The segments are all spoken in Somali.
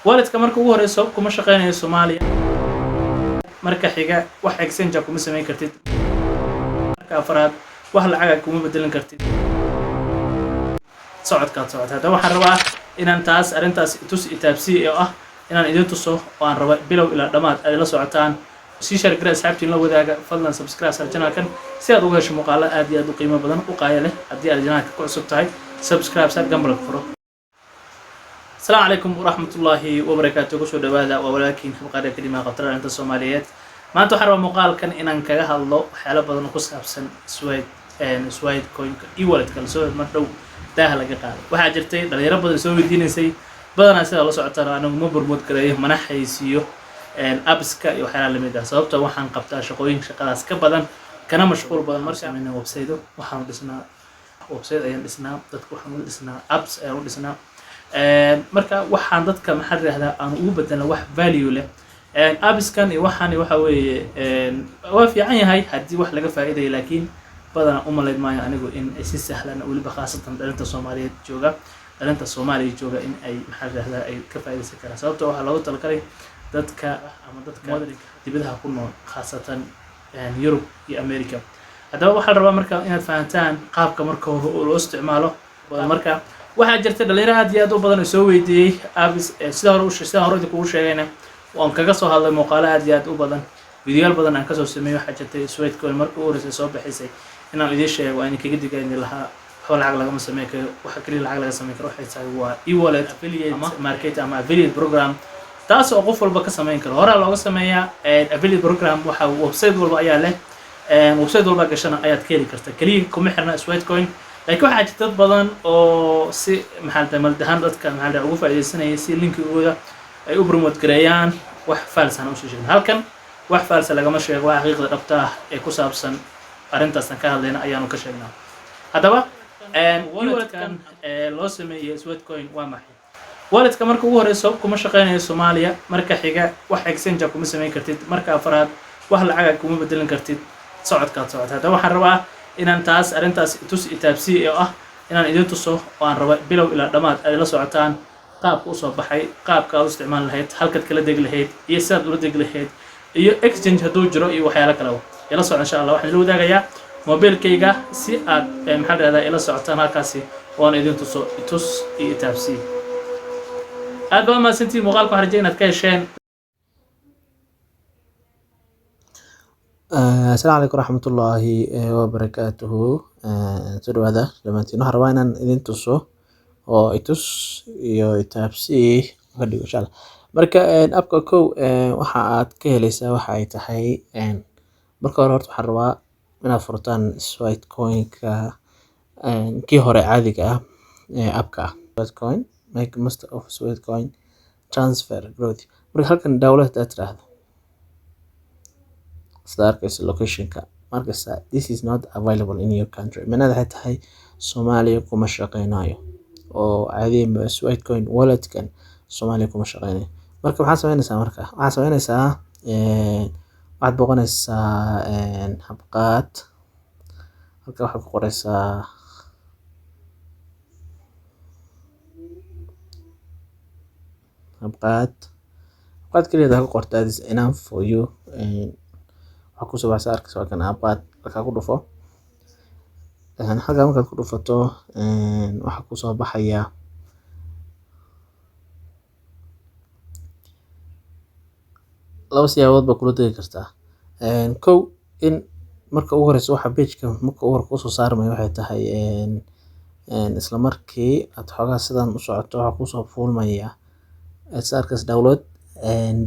waalidka marka ugu horeyso kuma shaqeynayo Soomaaliya marka xiga wax exchange kuma sameyn kartid marka afraad wax lacag kuma bedelan kartid socodka hadda waxaan rabaa inaan taas arintaas tus itaabsi oo ah inaan idin tuso oo aan rabo bilow ilaa dhamaad ay la socotaan si share gareys asxaabtiin la wadaaga fadlan subscribe channelkan si aad uga hesho muuqaalo aad iyo aad u qiimo badan u qaaya leh haddii aad channelka ku cusub tahay subscribe sar gambalka furo. السلام عليكم ورحمة الله وبركاته كسو دوادا ولكن مقالة كلمة قطرة أنت الصوماليات ما أنتو حرب مقال كان إن كجاه الله حالة بدن قصة بسن سويد كوين إيوالد كان سويد مرلو ده لقى قال وحاجرتي ده يربط يسوي دين سي بدنا سيد الله سبحانه وتعالى أنا مو برمود كريه منحي سيو أبسك يوحنا لمدة صوبته وحن قبتها شقوين شقاس كبدن كان مشغول بدن مرسى من وبسيده وحن لسنا وبسيد أيام لسنا تذكر حمل لسنا أبس أيام لسنا marka waxaan dadka maxaa raahdaa aan ugu bedelno wax value leh abiskan iyo waxaan waxa weeye waa fiican yahay haddii wax laga faa'iideeyo laakiin badan uma leed maayo anigu in ay si sahlan waliba khaasatan dhalinta Soomaaliyeed jooga in ay maxaa raahdaa ay ka faa'iideysan karaan sababtoo waxa loogu talagalay dadka dibadaha ku nool khaasatan Europe iyo America haddaba waxaa la rabaa marka inaad fahantaan qaabka marka hore loo isticmaalo marka waxaa jirta dhalinyaro aad iyo aad u badan oo soo weydiiyay abis sida hore idinku sheegayna waan kaga soo hadlay muuqaalo aad iyo aad u badan fiidiyool badan aan ka soo sameeyay waxaa jirtay Sweet Coin markii uu horeysay soo bixisay inaan idin sheego aan kaga digayni lahaa xoolo lacag laga sameeyo waxa kaliya lacag laga sameeyo karo waxay tahay waa e-wallet affiliate market ama affiliate program taas oo qof walba ka sameyn karo hore looga sameeyaa affiliate program waxa website walba ayaa leh website walba gashana ayaad ka heli kartaa kaliya kuma xirna Sweet Coin laakiin waxaa jirta dad badan oo si maxalda maldahan dadka maxalda ugu faa'iideysanayay si linkigooda ay u promote gareeyaan wax falsan u sheegay halkan wax falsan lagama sheego waa xaqiiqda dhabta ah ee ku saabsan arintaas ka hadlayna ayaanu ka sheegnaa haddaba walletkan loo sameeyay Sweet Coin waa maxay walletka marka ugu horeyso kuma shaqeynayo Soomaaliya marka xiga wax exchange kuma sameyn kartid marka afraad wax lacag kuma bedelan kartid socodka hadda waxaan rabaa inaan taas arintaas tus itaabsi oo ah inaan idin tuso oo aan rabo bilow ilaa dhamaad ay la socotaan qaabka u soo baxay qaabka aad u isticmaal lahayd halka kala deg lahayd iyo sidaad ula deg lahayd iyo exchange hadduu jiro iyo waxyaalo kale ila socon insha Allah waxaan la wadaagayaa mobilkayga si aad maxaa raahdaa ila socotaan halkaasi oo aan idin tuso tus iyo itaabsi aad baa maasantii muuqaalka waxaan rajaynayaa inaad ka hesheen. السلام عليكم ورحمة الله وبركاته سوري هذا لما انتي نهر وانا إذن تصو أو إتوس يو إتابسي هدي إن شاء الله مركا أبقى كو وحاات كهليسا وحاي تحي مركا ورهورت بحروا من الفرطان سويت كوين كي هوري عادي أبقى سويت كوين make most of سويت كوين transfer growth مركا هلكن دولة تأترى هذا starkest locationka markasta this is not available in your country manada tahay Soomaaliya kuma shaqeynayo oo caadiyan Sweet Coin walletkan Soomaaliya kuma shaqeynayo marka waxaad sameynaysaa waxaad boqonaysaa habqaad halka waxaad ku qoraysaa habqaad kaliya ku qortaa is enough for you waxaa ku soo baxay arkaysa waa kan abaad halka ku dhufo halka markaad ku dhufato waxaa ku soo baxaya laba siyaabood baa kula degi kartaa kow in marka ugu horeyso waxa page-ka marka ugu hore ku soo saarmayo waxay tahay isla markii aad xogaa sidan u socoto waxa ku soo fuulmaya sarkas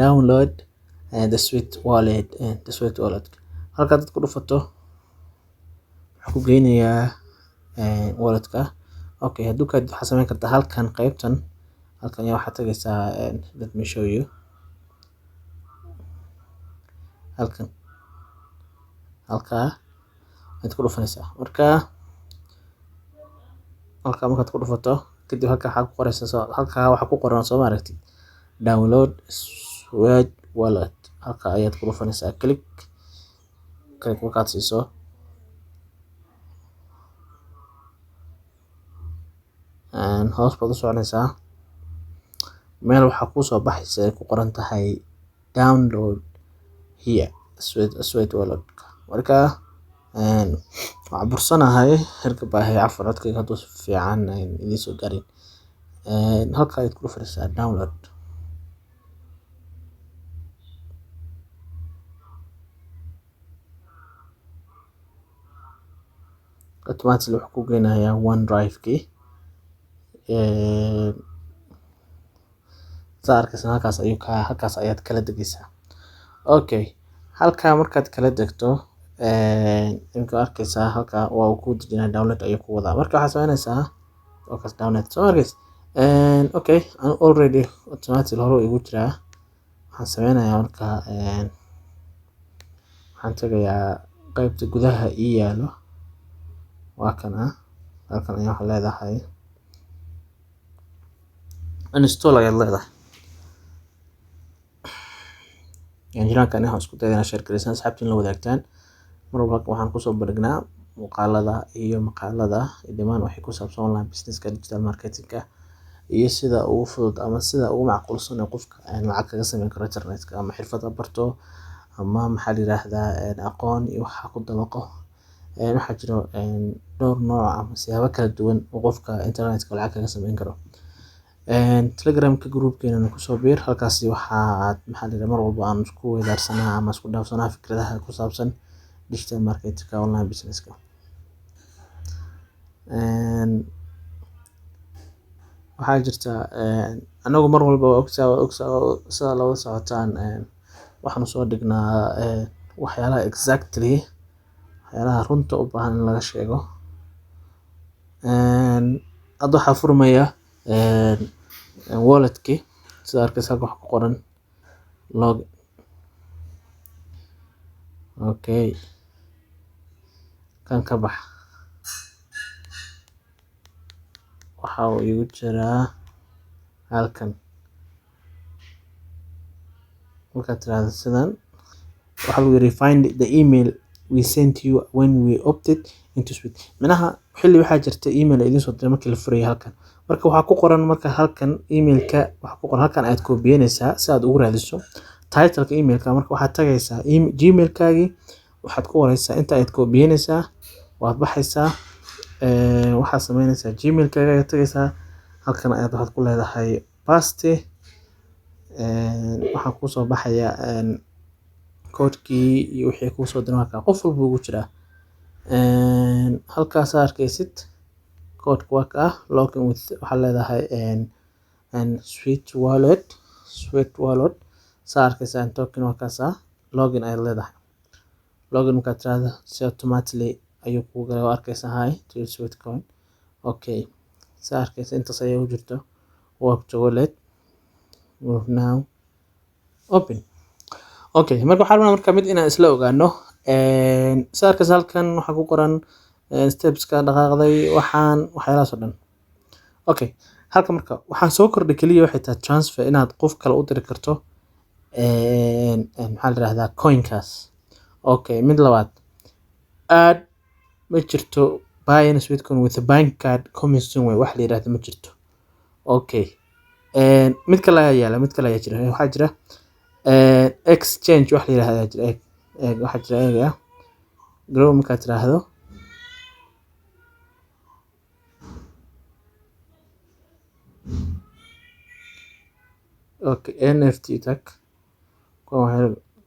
download the Sweet wallet halka dad ku dhufato waxa ku geynayaa walletka okay hadduu ka waxa sameyn kartaa halkan qaybtan halkan ayaa waxa tagaysaa let me show you halka aad ku dhufanaysaa marka halka markaad ku dhufato kadib halka waxa ku qoraysaa halka waxa ku qoran soo maaragtid download Sweet wallet halka ayaad ku dhufanaysaa click markaad siiso hoos baad u soconaysaa meel waxaa kusoo baxaysa ay ku qoran tahay download here sweet wallet. Marka waxaan bursanahay hergabaahay cafur codkayga hadduu si fiican idiin soo garin. Halka ayaad ku dhufanaysaa download. automatically wuxuu ku geynayaa OneDrive-kii. saa arkaysan halkaas ayaad kala degaysaa. Okay, halkaa markaad kala degto imika arkaysaa halkaa waa uu ku dejinaa download ayuu ku wadaa. Marka waxaad sameynaysaa focus download soo arkays. Okay, already automatically hore igu jiraa. Waxaan sameynayaa marka waxaan tagayaa qaybta gudaha ii yaalo. waa kana halkan ayaa waxaa leedahay uninstall ayaad leedahay. jiraankan waxaan isku dayaa inaan share gareysaan asxaabtiin la wadaagtaan. mar walba waxaan kusoo bandhignaa muuqaalada iyo maqaalada dhimaan waxay ku saabsan online businesska, digital marketingka iyo sida ugu fudud ama sida ugu macquulsan ee qofka lacag kaga sameyn karo internetka ama xirfad barto ama maxaa la yiraahdaa aqoon iyo waxa ku dabaqo. waxaa jiro dhowr nooc ama siyaabo kala duwan oo qofka internetka lacag kaga sameyn karo. Telegramka groupkeena ku soo biir. halkaasi waxaad maxaa la yiraahdaa mar walba aan isku weydaarsanaa ama isku dhaafsanaa fikradaha ku saabsan digital marketingka online businesska. waxaa jirta anagu mar walba sida loo socotaan waxaan soo dhignaa waxyaalaha exactly waxyaalaha runta u baahan in laga sheego. hadda waxaa furmaya walletkii sida arkaysa halka wax ku qoran log. Okay, kan ka bax waxa uu igu jiraa halkan. markaad tiraahdo sidan waxa lagu yiri find the email we sent you when we opted into Sweet. Minaha xilli waxaa jirta email idin soo diray markii la furay halkan. marka waxaa ku qoran marka halkan emailka waxa ku qoran halkan aad koobiyeynaysaa si aad ugu raadiso title-ka emailka. marka waxaad tagaysaa gmail-kaagi waxaad ku qoraysaa inta aad koobiyeynaysaa waad baxaysaa waxaad sameynaysaa gmail-kaaga ayaad tagaysaa halkan ayaad waxaad ku leedahay paste waxaa ku soo baxaya koodkii iyo wixii ku soo diray marka qof walba ugu jiraa. halkaas arkaysid koodka waa ka login with waxaa leedahay Sweet wallet saa arkaysaa token waa kaasa login ayaad leedahay. login markaad tiraahdo si automatically ayuu ku galay oo arkaysaa hi to Sweet coin. Okay, saa arkaysaa intaas ayay u jirto work to wallet move now open. Okay, marka waxaan rabnaa marka mid inaan isla ogaano saa arkaysaa halkan waxaa ku qoran stepska dhaqaaqday waxyaalahaas oo dhan. Okay, halka marka waxaan soo kordhay kaliya waxay tahay transfer inaad qof kale u diri karto maxaa la yiraahdaa coinkaas. Okay, mid labaad add ma jirto buy in Sweet coin with a bank card coming soon way wax la yiraahdo ma jirto. Okay, mid kale ayaa jira waxaa jira exchange wax la yiraahdo jira waxaa jira eega grow markaad tiraahdo okay NFT tag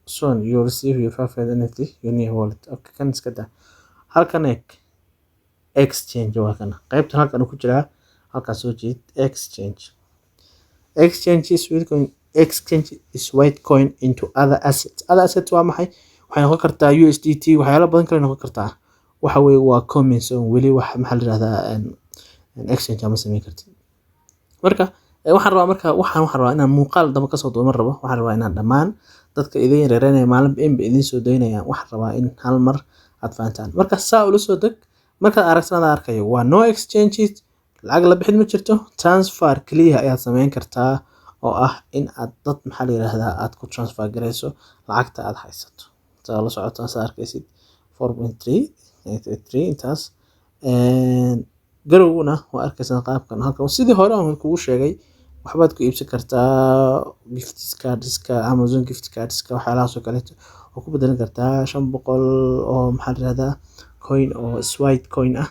soon you receive your favorite NFT your new wallet. Okay, kan iska daa halkan exchange waa kana qaybtan halkan ku jira halkaas soo jeed exchange exchange is Sweet coin into other assets waa maxay waxay noqon kartaa USDT waxyaalo badan kale noqon kartaa. waxa weeye waa coins oo weli wax maxaa la yiraahdaa exchange ama sameyn kartid. marka waxaan rabaa inaan muuqaal daba ka soo dooman rabo. waxaan rabaa inaan dhammaan dadka idin yareynaya maalin inba idin soo daynayaan waxaan rabaa in hal mar aad fahantaan. marka saa ula soo deg markaad aragsanada arkayo waa no exchanges lacag la bixin ma jirto transfer kaliya ayaad sameyn kartaa oo ah in aad dad maxaa la yiraahdaa aad ku transfer gareyso lacagta aad haysato. saa la socotaan saa arkaysid 4.3 intaas garowna waa arkaysaa qaabkan halkan sidii hore aan kugu sheegay waxbaad ku iibsan kartaa gift cardska Amazon gift cardska waxyaalahaas oo kaleeto oo ku bedelan kartaa 500 oo maxaa la yiraahdaa coin oo Swite coin ah.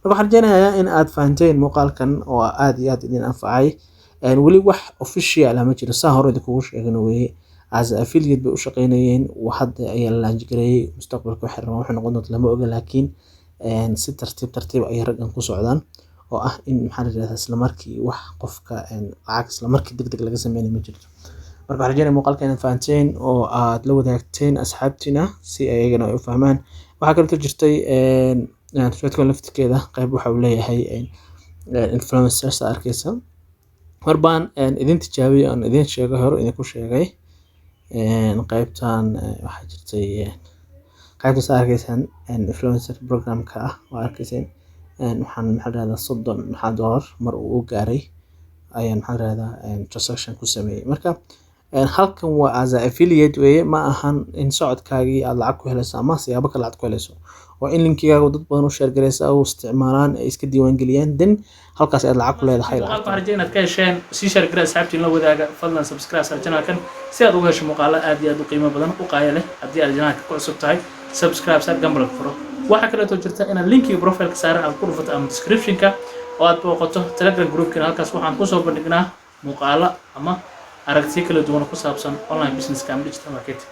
marka waxaan rajeynayaa in aad fahanteen muuqaalkan oo aad iyo aad idin anfacay weli wax official ah ma jiro saa hore kugu sheegana weeye as affiliate bay u shaqeynayeen hadda ayaa la launch gareeyay mustaqbalka waxa rabaan waxa noqon doonto lama oga laakiin si tartiib ay raggan ku socdaan oo ah in maxaa la yiraahdaa isla markii wax qofka lacag isla markii degdeg laga sameeyo ma jirto. marka waxaan rajeynayaa muuqaalkan inaad fahanteen oo aad la wadaagteen asxaabtiina si ayagana ay u fahmaan. waxaa kale oo jirtay Switecoin laftirkeeda qayb waxa uu leeyahay influencers arkaysa mar baan idin tijaabiyay aan idin sheegay hore idinku sheegay qaybtan waxaa jirtay qaybta arkaysan influencer programka ah waa arkayseen waxaan maxaa la yiraahdaa $30 mar uu gaaray ayaan maxaa la yiraahdaa transaction ku sameeyay. marka halkan waa as affiliate weeye ma ahan in socodkaagii aad lacag ku helayso ama siyaabo kale aad ku helayso waa in linkigaaga dad badan u share gareysa oo isticmaalaan ay iska diiwaan geliyaan dan halkaas aad lacag ku leedahay. waxaan rajeynayaa inaad ka hesheen sii share garee asxaabtiin la wadaaga fadlan subscribe channelkan si aad uga hesho muuqaalo aad iyo aad u qiimo badan u qaaya leh haddii aad channelka ku cusub tahay subscribe saar gambar furo. waxaa kale oo jirta inaad linkiga profile-ka saaran aad ku dhufato ama description-ka oo aad booqato Telegram group-kana halkaas waxaan ku soo bandhignaa muuqaalo ama aragtiyo kala duwan ku saabsan online business-ka ama digital marketing.